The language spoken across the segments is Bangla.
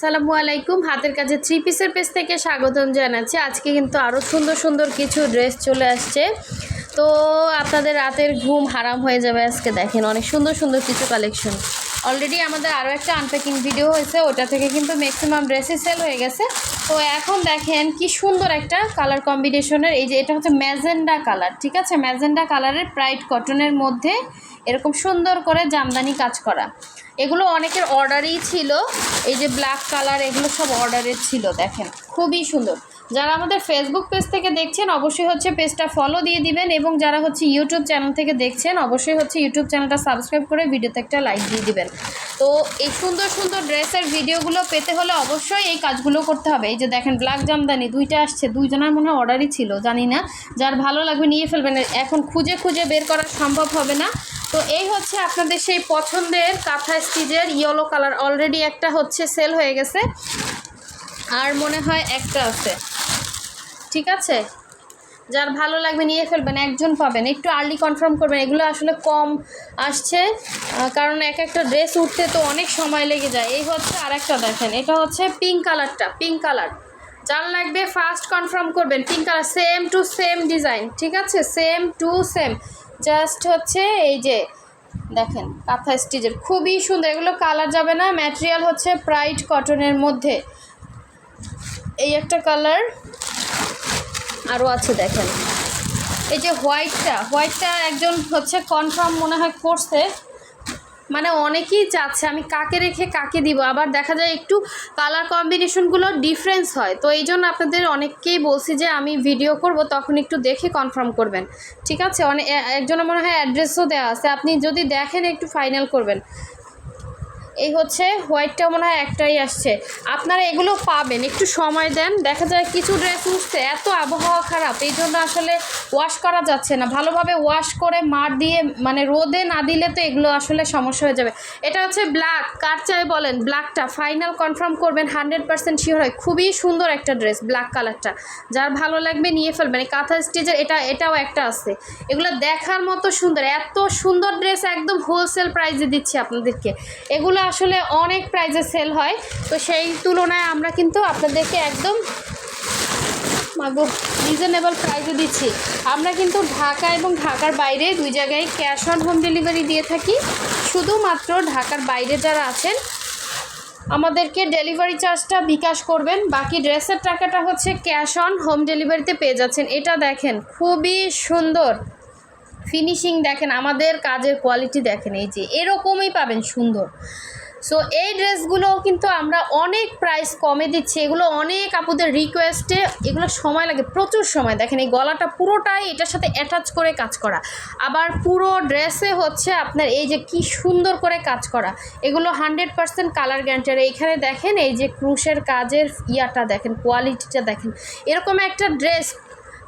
আসসালামু আলাইকুম। হাতের কাছে থ্রি পিসের পেজ থেকে স্বাগতম জানাচ্ছি। আজকে কিন্তু আরও সুন্দর সুন্দর কিছু ড্রেস চলে আসছে, তো আপনাদের রাতের ঘুম হারাম হয়ে যাবে। আজকে দেখেন অনেক সুন্দর সুন্দর কিছু কালেকশন। অলরেডি আমাদের আরও একটা আনপ্যাকিং ভিডিও হয়েছে, ওটা থেকে কিন্তু ম্যাক্সিমাম ড্রেসই সেল হয়ে গেছে। তো এখন দেখেন কি সুন্দর একটা কালার কম্বিনেশনের, এই যে এটা হচ্ছে ম্যাজেন্ডা কালার, ঠিক আছে, ম্যাজেন্ডা কালারের প্রাইড কটনের মধ্যে এরকম সুন্দর করে জামদানি কাজ করা। এগুলো অনেকের অর্ডারই ছিল, এই যে ব্ল্যাক কালার এগুলো সব অর্ডারের ছিল। দেখেন খুবই সুন্দর। যারা আমাদের ফেসবুক পেজ থেকে দেখছেন অবশ্যই হচ্ছে পেজটা ফলো দিয়ে দিবেন, এবং যারা হচ্ছে ইউটিউব চ্যানেল থেকে দেখছেন অবশ্যই হচ্ছে ইউটিউব চ্যানেলটা সাবস্ক্রাইব করে ভিডিওতে একটা লাইক দিয়ে দিবেন। তো এই সুন্দর সুন্দর ড্রেসের ভিডিওগুলো পেতে হলে অবশ্যই এই কাজগুলো করতে হবে। এই যে দেখেন ব্ল্যাক জামদানি দুইটা আসছে, দুইজনের মনে হয় অর্ডারই ছিল, জানি না। যার ভালো লাগবে নিয়ে ফেলবেন, এখন খুঁজে খুঁজে বের করা সম্ভব হবে না। তো এই হচ্ছে আপনাদের সেই পছন্দের কাঁথা স্টিচের ইয়েলো কালার, অলরেডি একটা হচ্ছে সেল হয়ে গেছে, আর মনে হয় একটা আছে, ঠিক আছে। যার ভালো লাগবে নিয়ে ফেলবেন, একজন পাবেন, একটু আর্লি কনফার্ম করবেন। এগুলো আসলে কম আসছে, কারণ এক একটা ড্রেস উঠতে তো অনেক সময় লেগে যায়। এই হচ্ছে আর একটা দেখেন, এটা হচ্ছে পিঙ্ক কালারটা, পিঙ্ক কালার। যার লাগবে ফার্স্ট কনফার্ম করবেন। Pink colour, same to same design, ঠিক আছে, সেম টু সেম। জাস্ট হচ্ছে এই যে দেখেন কাঁথা স্টিচের, খুবই সুন্দর। এগুলো কালার যাবে না, ম্যাটেরিয়াল হচ্ছে প্রাইড কটনের মধ্যে। এই একটা কালার আরও আছে দেখেন, এই যে হোয়াইটটা একজন হচ্ছে কনফার্ম মনে হয় করছে, মানে অনেকেই চাচ্ছে আমি কাকে রেখে কাকে দিব, আবার দেখা যায় একটু কালার কম্বিনেশনগুলো ডিফারেন্স হয়। তো এই জন্য আপনাদের অনেককেই বলছি যে আমি ভিডিও করব, তখন একটু দেখে কনফার্ম করবেন, ঠিক আছে। একজনের মনে হয় অ্যাড্রেসও দেওয়া আছে, আপনি যদি দেখেন একটু ফাইনাল করবেন। এই হচ্ছে হোয়াইটটা মনে হয় একটাই আসছে, আপনারা এগুলো পাবেন, একটু সময় দেন। দেখা যায় কিছু ড্রেস উঠছে, এত আবহাওয়া খারাপ এই জন্য আসলে ওয়াশ করা যাচ্ছে না, ভালোভাবে ওয়াশ করে মার দিয়ে মানে রোদে না দিলে তো এগুলো আসলে সমস্যা হয়ে যাবে। এটা হচ্ছে ব্ল্যাক, কার চাই বলেন, ব্ল্যাকটা ফাইনাল কনফার্ম করবেন, 100% শিওর হয়। খুবই সুন্দর একটা ড্রেস, ব্ল্যাক কালারটা। যার ভালো লাগবে নিয়ে ফেলবেন। এই কাঁথা স্টিচের এটাও একটা আছে, এগুলো দেখার মতো সুন্দর, এত সুন্দর ড্রেস একদম হোলসেল প্রাইসে দিচ্ছি আপনাদেরকে। এগুলো আসলে অনেক প্রাইসে সেল হয়, তো সেই তুলনায় আমরা কিন্তু আপনাদেরকে একদম রিজনেবল প্রাইসে দিচ্ছি। আমরা কিন্তু ঢাকা এবং ঢাকার বাইরে দুই জায়গায় ক্যাশ অন হোম ডেলিভারি দিয়ে থাকি। শুধুমাত্র ঢাকার বাইরে যারা আছেন আমাদেরকে ডেলিভারি চার্জটা বিকাশ করবেন, বাকি ড্রেসের টাকাটা হচ্ছে ক্যাশ অন হোম ডেলিভারিতে পেয়ে যাচ্ছেন। এটা দেখেন খুবই সুন্দর ফিনিশিং, দেখেন আমাদের কাজের কোয়ালিটি দেখেন, এই যে এরকমই পাবেন সুন্দর। সো এই ড্রেসগুলোও কিন্তু আমরা অনেক প্রাইস কমে দিচ্ছি। এগুলো অনেক আপুদের রিকোয়েস্টে, এগুলো সময় লাগে, প্রচুর সময়। দেখেন এই গলাটা পুরোটাই এটার সাথে অ্যাটাচ করে কাজ করা, আবার পুরো ড্রেসে হচ্ছে আপনার এই যে কি সুন্দর করে কাজ করা। এগুলো 100% কালার গ্যারান্টি। আর এইখানে দেখেন এই যে ক্রুশের কাজের ইয়াটা দেখেন, কোয়ালিটিটা দেখেন। এরকম একটা ড্রেস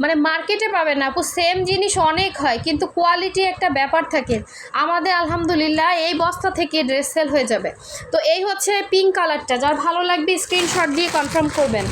মানে মার্কেটে পাবেন না আপু, সেম জিনিস অনেক হয় কিন্তু কোয়ালিটি একটা ব্যাপার থাকে। আমাদের আলহামদুলিল্লাহ এই বস্তা থেকে ড্রেস সেল হয়ে যাবে। তো এই হচ্ছে পিঙ্ক কালারটা, যার ভালো লাগবে স্ক্রিনশট দিয়ে কনফার্ম করবেন।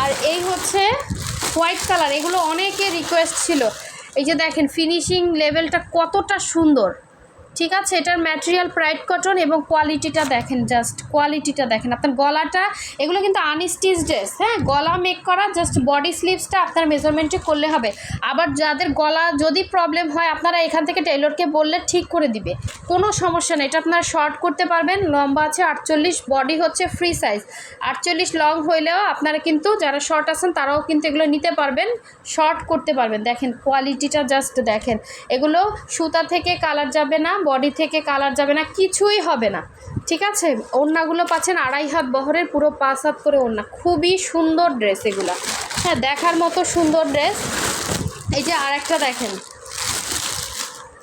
আর এই হচ্ছে হোয়াইট কালার, এগুলো অনেকের রিকোয়েস্ট ছিল। এই যে দেখেন ফিনিশিং লেভেলটা কতটা সুন্দর, ঠিক আছে। এটার ম্যাটেরিয়াল প্রাইড কটন এবং কোয়ালিটিটা দেখেন, জাস্ট কোয়ালিটিটা দেখেন। আপনার গলাটা, এগুলো কিন্তু আনস্টিচ ড্রেস, হ্যাঁ, গলা মেক করা, জাস্ট বডি স্লিভসটা আপনার মেজারমেন্টে করলে হবে। আবার যাদের গলা যদি প্রবলেম হয় আপনারা এখান থেকে টেইলরকে বললে ঠিক করে দিবে, কোনো সমস্যা নেই। এটা আপনারা শর্ট করতে পারবেন, লম্বা আছে 48, বডি হচ্ছে ফ্রি সাইজ 48, লং হইলেও আপনারা কিন্তু যারা শর্ট আছেন তারাও কিন্তু এগুলো নিতে পারবেন, শর্ট করতে পারবেন। দেখেন কোয়ালিটিটা জাস্ট দেখেন, এগুলো সুতা থেকে কালার যাবে না, বডি থেকে কালার যাবে না, কিছুই হবে না, ঠিক আছে। ওড়নাগুলো পাচ্ছেন 2.5 হাত বহরের, পুরো 5 হাত করে ওড়না, খুবই সুন্দর ড্রেস এগুলো, হ্যাঁ, দেখার মতো সুন্দর ড্রেস। এই যে আর একটা দেখেন,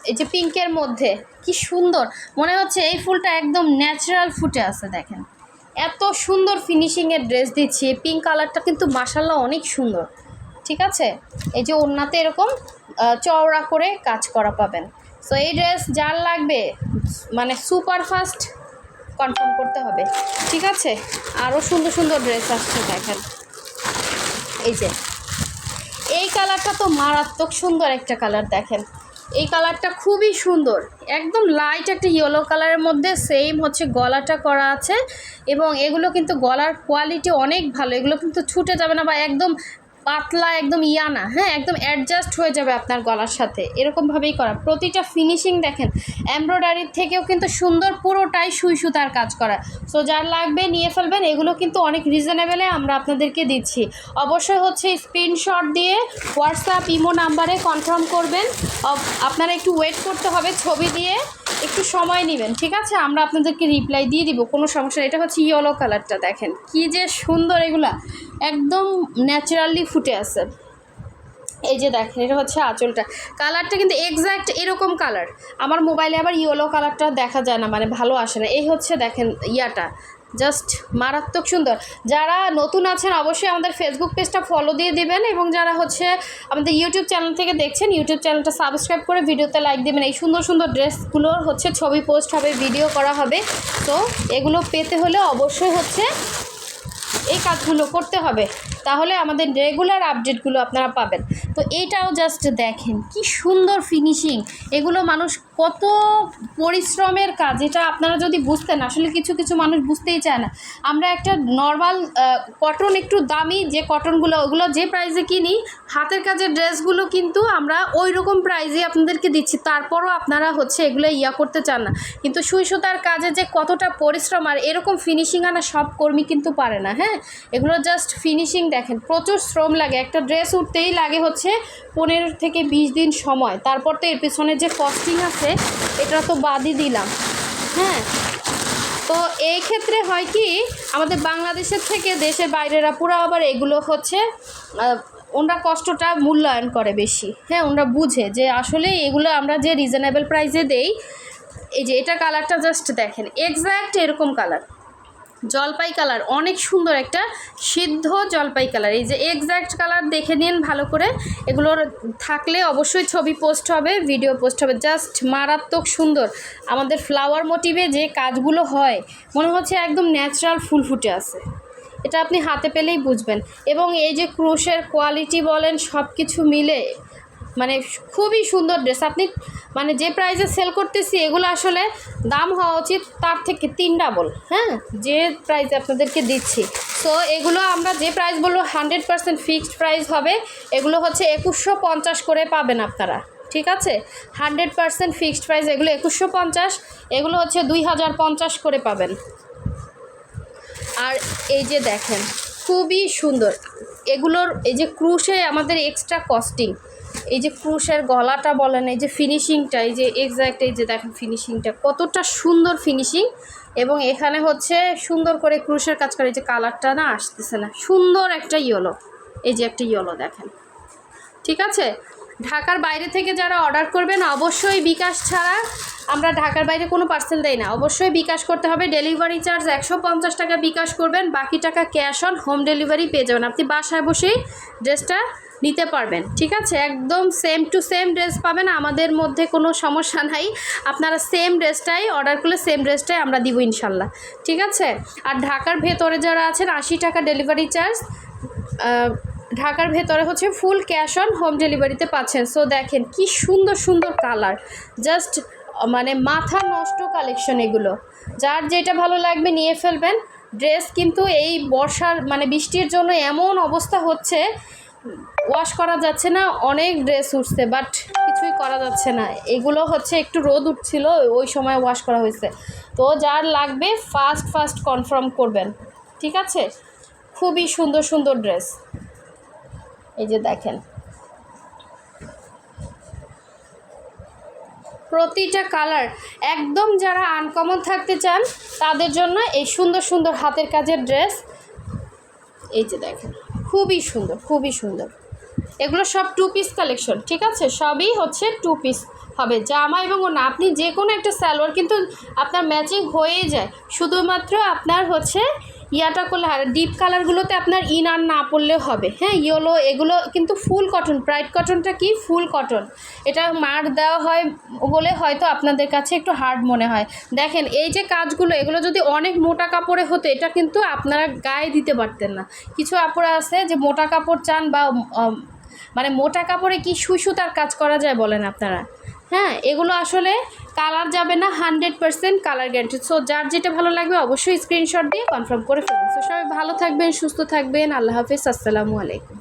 এই যে পিঙ্কের মধ্যে কি সুন্দর, মনে হচ্ছে এই ফুলটা একদম ন্যাচারাল ফুটে আছে। দেখেন এত সুন্দর ফিনিশিংয়ের ড্রেস দিচ্ছি। পিঙ্ক কালারটা কিন্তু মাশাআল্লাহ অনেক সুন্দর, ঠিক আছে। এই যে ওড়নাতে এরকম চওড়া করে কাজ করা পাবেন। সো এই ড্রেস যার লাগবে মানে সুপার ফাস্ট কনফার্ম করতে হবে, ঠিক আছে। আরও সুন্দর সুন্দর ড্রেস আসছে দেখেন, এই যে এই কালারটা তো মারাত্মক সুন্দর একটা কালার। দেখেন এই কালারটা খুবই সুন্দর, একদম লাইট একটা ইয়েলো কালারের মধ্যে সেম হচ্ছে গলাটা করা আছে। এবং এগুলো কিন্তু গলার কোয়ালিটি অনেক ভালো, এগুলো কিন্তু ছুটে যাবে না বা একদম পাতলা একদম না, হ্যাঁ একদম অ্যাডজাস্ট হয়ে যাবে আপনার গলার সাথে, এরকমভাবেই করা। প্রতিটা ফিনিশিং দেখেন এমব্রয়ডারির থেকেও কিন্তু সুন্দর, পুরোটাই সুই সুতার কাজ করা। সো যার লাগবে নিয়ে ফেলবেন, এগুলো কিন্তু অনেক রিজনেবলে আমরা আপনাদেরকে দিচ্ছি। অবশ্যই হচ্ছে স্ক্রিনশট দিয়ে হোয়াটসঅ্যাপ ইমো নাম্বারে কনফার্ম করবেন। আপনারা একটু ওয়েট করতে হবে, ছবি দিয়ে একটু সময় নেবেন, ঠিক আছে? আমরা আপনাদেরকে রিপ্লাই দিয়ে দিব, কোনো সমস্যা নেই। এটা হচ্ছে ইয়েলো কালারটা, দেখেন কি যে সুন্দর, এগুলা একদম ন্যাচারালি ফুটে আছে। এই যে দেখেন এটা হচ্ছে আঁচলটা, কালারটা কিন্তু এক্স্যাক্ট এরকম কালার। আমার মোবাইলে আবার ইয়েলো কালারটা দেখা যায় না, মানে ভালো আসে না। এই হচ্ছে দেখেন ইয়াটা জাস্ট মারাত্মক সুন্দর। যারা নতুন আছেন অবশ্যই আমাদের ফেসবুক পেজটা ফলো দিয়ে দিবেন, এবং যারা হচ্ছে আমাদের ইউটিউব চ্যানেল থেকে দেখছেন ইউটিউব চ্যানেলটা সাবস্ক্রাইব করে ভিডিওতে লাইক দেবেন। এই সুন্দর সুন্দর ড্রেসগুলোর হচ্ছে ছবি পোস্ট হবে, ভিডিও করা হবে। তো এগুলো পেতে হলে অবশ্যই হচ্ছে এই কাজগুলো করতে হবে, তাহলে আমাদের রেগুলার আপডেটগুলো আপনারা পাবেন। তো এইটাও জাস্ট দেখেন কি সুন্দর ফিনিশিং, এগুলো মানুষ কত পরিশ্রমের কাজ, এটা আপনারা যদি বুঝতেন। আসলে কিছু কিছু মানুষ বুঝতেই চায় না। আমরা একটা নর্মাল কটন, একটু দামি যে কটনগুলো, ওগুলো যে প্রাইসে কিনি, হাতের কাজের ড্রেসগুলো কিন্তু আমরা ওই রকম প্রাইসে আপনাদেরকে দিচ্ছি, তারপরও আপনারা হচ্ছে এগুলো করতে চান না। কিন্তু সুই সুতার কাজে যে কতটা পরিশ্রম, আর এরকম ফিনিশিং আনা সব কর্মী কিন্তু পারে না। হ্যাঁ, এগুলো জাস্ট ফিনিশিং দেখেন, প্রচুর শ্রম লাগে। একটা ড্রেস উঠতেই লাগে হচ্ছে 15 থেকে 20 দিন সময়, তারপর তো এর পেছনে যে কস্টিং আছে এটা তো বাদই দিলাম। হ্যাঁ, তো এই ক্ষেত্রে হয় কি, আমাদের বাংলাদেশের থেকে দেশের বাইরেরা পুরো আবার এগুলো হচ্ছে ওনারা কষ্টটা মূল্যায়ন করে বেশি। হ্যাঁ, ওনারা বুঝে যে আসলে এগুলো আমরা যে রিজনেবল প্রাইসে দেই। এই যে এটা কালারটা জাস্ট দেখেন, এক্স্যাক্ট এরকম কালার, জলপাই কালার, অনেক সুন্দর একটা সিদ্ধ জলপাই কালার। এই যে এক্স্যাক্ট কালার দেখে নিন ভালো করে, এগুলোর থাকলে অবশ্যই ছবি পোস্ট হবে, ভিডিও পোস্ট হবে। জাস্ট মারাত্মক সুন্দর। আমাদের ফ্লাওয়ার মোটিভে যে কাজগুলো হয় মনে হচ্ছে একদম ন্যাচারাল ফুল ফুটে আছে, এটা আপনি হাতে পেলেই বুঝবেন। এবং এই যে ক্রুশের কোয়ালিটি বলেন সব কিছু মিলে মানে খুবই সুন্দর ড্রেস। আপনি মানে যে প্রাইসে সেল করতেছি এগুলো আসলে দাম হওয়া উচিত তার থেকে 3 ডাবল। হ্যাঁ, যে প্রাইসে আপনাদেরকে দিচ্ছি। সো এগুলো আমরা যে প্রাইস বলবো 100% ফিক্সড প্রাইস হবে। এগুলো হচ্ছে 2150 করে পাবেন আপনারা, ঠিক আছে? 100% ফিক্সড প্রাইস, এগুলো 2150, এগুলো হচ্ছে 2050 করে পাবেন। আর এই যে দেখেন খুবই সুন্দর এগুলোর, এই যে ক্রুশে আমাদের এক্সট্রা কস্টিং, এই যে ক্রুশের গলাটা বলেন, এই যে ফিনিশিংটা, এই যে এক্স্যাক্ট, এই যে দেখেন ফিনিশিংটা কতটা সুন্দর ফিনিশিং। এবং এখানে হচ্ছে সুন্দর করে ক্রুশের কাজ করে। এই যে কালারটা না আসতেছে না, সুন্দর একটা ইয়েলো, এই যে একটা ইয়েলো দেখেন, ঠিক আছে? ঢাকার বাইরে থেকে যারা অর্ডার করবেন অবশ্যই বিকাশ ছাড়া, আমরা ঢাকার বাইরে কোনো পার্সেল দেই না, অবশ্যই বিকাশ করতে হবে। ডেলিভারি চার্জ 150 টাকা বিকাশ করবেন, বাকি টাকা ক্যাশ অন হোম ডেলিভারি পেয়ে যাবেন। আপনি বাসায় বসেই ড্রেসটা নিতে পারবেন, ঠিক আছে? একদম সেম টু সেম ড্রেস পাবেন, আমাদের মধ্যে কোনো সমস্যা নাই। আপনারা সেম ড্রেসটাই অর্ডার করলে সেম ড্রেসটাই আমরা দিব ইনশাল্লাহ, ঠিক আছে? আর ঢাকার ভেতরে যারা আছেন 80 টাকা ডেলিভারি চার্জ, ঢাকার ভেতরে হচ্ছে ফুল ক্যাশ অন হোম ডেলিভারিতে পাচ্ছেন। সো দেখেন কি সুন্দর সুন্দর কালার, জাস্ট মানে মাথা নষ্ট কালেকশন এগুলো। যার যেটা ভালো লাগবে নিয়ে ফেলবেন। ড্রেস কিন্তু এই বর্ষার মানে বৃষ্টির জন্য এমন অবস্থা হচ্ছে, ওয়াশ করা যাচ্ছে না। অনেক ড্রেস উঠছে বাট কিছুই করা যাচ্ছে না। এগুলো হচ্ছে একটু রোদ উঠছিল ওই সময় ওয়াশ করা হয়েছে। তো যার লাগবে ফাস্ট কনফার্ম করবেন, ঠিক আছে? খুবই সুন্দর সুন্দর ড্রেস, এই যে দেখেন প্রতিটা কালার একদম। যারা আনকমন থাকতে চান তাদের জন্য এই সুন্দর সুন্দর হাতের কাজের ড্রেস, এই যে দেখেন খুবই সুন্দর খুবই সুন্দর। এগুলো সব 2 পিস কালেকশন, ঠিক আছে? সবই হচ্ছে 2 পিস হবে, জামা এবং ওড়না। আপনি যে কোনো একটা সালোয়ার কিন্তু আপনার ম্যাচিং হয়েই যায়, শুধুমাত্র আপনার হচ্ছে ইয়াটা করলে। আর ডিপ কালারগুলোতে আপনার ইনার না পড়লেও হবে। হ্যাঁ, ইয়েলো এগুলো কিন্তু ফুল কটন, ব্রাইট কটনটা কি ফুল কটন, এটা মার দেওয়া হয় বলে হয়তো আপনাদের কাছে একটু হার্ড মনে হয়। দেখেন এই যে কাজগুলো, এগুলো যদি অনেক মোটা কাপড়ে হতো এটা কিন্তু আপনারা গায়ে দিতে পারতেন না। কিছু আপুরা আছে যে মোটা কাপড় চান, বা মানে মোটা কাপড়ে কি সুই সুতার কাজ করা যায় বলেন আপনারা? হ্যাঁ, এগুলো আসলে কালার যাবে না, 100% কালার গ্যারান্টি। সো যার যেটা ভালো লাগবে অবশ্যই স্ক্রিনশট দিয়ে কনফার্ম করে ফেলুন। সো সবাই ভালো থাকবেন, সুস্থ থাকবেন। আল্লাহ হাফিজ, আসসালামু আলাইকুম।